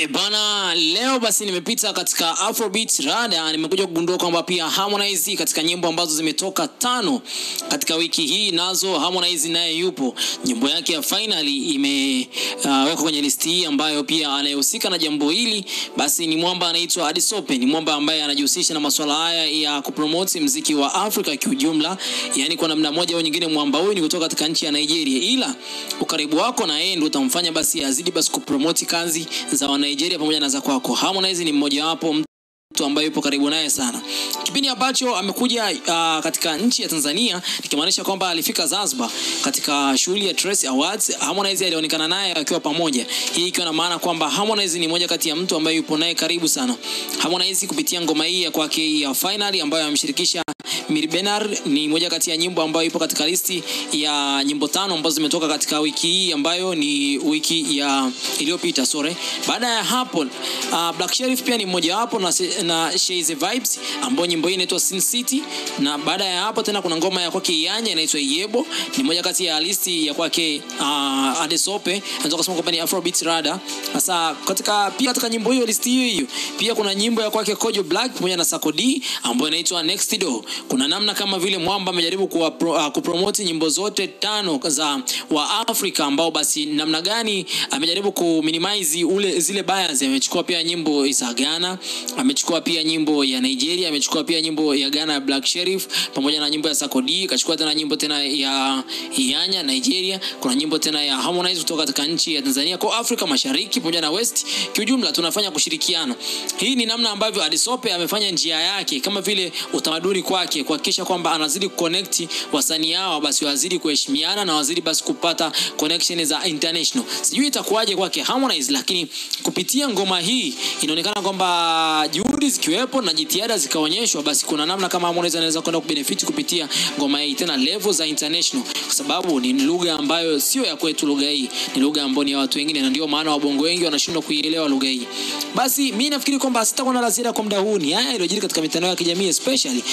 Bana, leo basi nimepita katika Afrobeat Rada, nimekuja kugundua kwamba pia Harmonize katika nyimbo ambazo zimetoka 5 katika wiki hii, nazo Harmonize naye yupo. Nyimbo yake ya Finally imewekwa kwenye listi hii, ambayo pia anayehusika na jambo hili basi ni mwamba anaitwa Adisope. Ni mwamba ambaye anajihusisha na masuala haya ya kupromote muziki wa Afrika kiujumla. Yani kwa namna moja au nyingine mwamba huyu ni kutoka katika nchi ya Nigeria, ila ukaribu wako na yeye ndio utamfanya basi azidi basi kupromote kazi za Nigeria pamoja na za kwako. Harmonize ni mmoja wapo mtu ambaye yupo karibu naye sana. Kipindi ambacho amekuja katika nchi ya Tanzania, nikimaanisha kwamba alifika Zanzibar katika shughuli ya Trace Awards, Harmonize alionekana naye akiwa pamoja. Hii ikiwa na maana kwamba Harmonize ni mmoja kati ya mtu ambaye yupo naye karibu sana. Harmonize kupitia ngoma hii ya kwake ya Finally ambayo amemshirikisha Miribenar ni moja kati ya nyimbo ambayo ipo katika listi ya nyimbo 5 ambazo zimetoka katika wiki hii, ambayo ni wiki ya iliyopita Baada ya hapo Black Sherif pia ni mmoja wapo na Shay's Vibes ambayo nyimbo hii inaitwa Sin City, na baada ya hapo tena kuna ngoma ya kwake Iyanya inaitwa Yebo, ni moja kati ya listi ya kwake Adisope, anataka kusema kwamba ni Afrobeat Rada. Sasa katika nyimbo hiyo listi hiyo pia kuna nyimbo ya kwake Kojo Black pamoja na Sako D ambayo inaitwa Next Door. Kuna namna kama vile mwamba amejaribu kupromote nyimbo zote 5 za wa Afrika, ambao basi namna gani amejaribu kuminimize zile bias. Amechukua pia nyimbo ya Ghana, amechukua pia nyimbo ya Nigeria, amechukua pia nyimbo ya Ghana Black Sherif pamoja na nyimbo ya Sako D, akachukua tena nyimbo tena ya Iyanya Nigeria, kuna nyimbo tena ya Harmonize kutoka katika nchi ya Tanzania. Kwa Afrika Mashariki pamoja na West kiujumla tunafanya kushirikiana. Hii ni namna ambavyo Adisope amefanya njia yake kama vile utamaduni kwake, kuhakikisha kwamba anazidi kuconnect wasanii hao basi wazidi kuheshimiana na wazidi basi kupata connection za international. Sijui itakuwaje kwake Harmonize, lakini kupitia ngoma hii inaonekana kwamba juhudi zikiwepo na jitihada zikaonyeshwa, basi kuna namna kama Harmonize anaweza kwenda kubenefit kupitia ngoma hii tena level za international, kwa sababu ni lugha ambayo sio ya kwetu. Lugha hii ni lugha ambayo ni ya watu wengine, na ndio maana wabongo wengi wanashindwa kuielewa lugha hii. Basi mimi nafikiri kwamba sitakuwa na la ziada kwa muda huu. Ni haya iliyojiri katika mitandao ya kijamii especially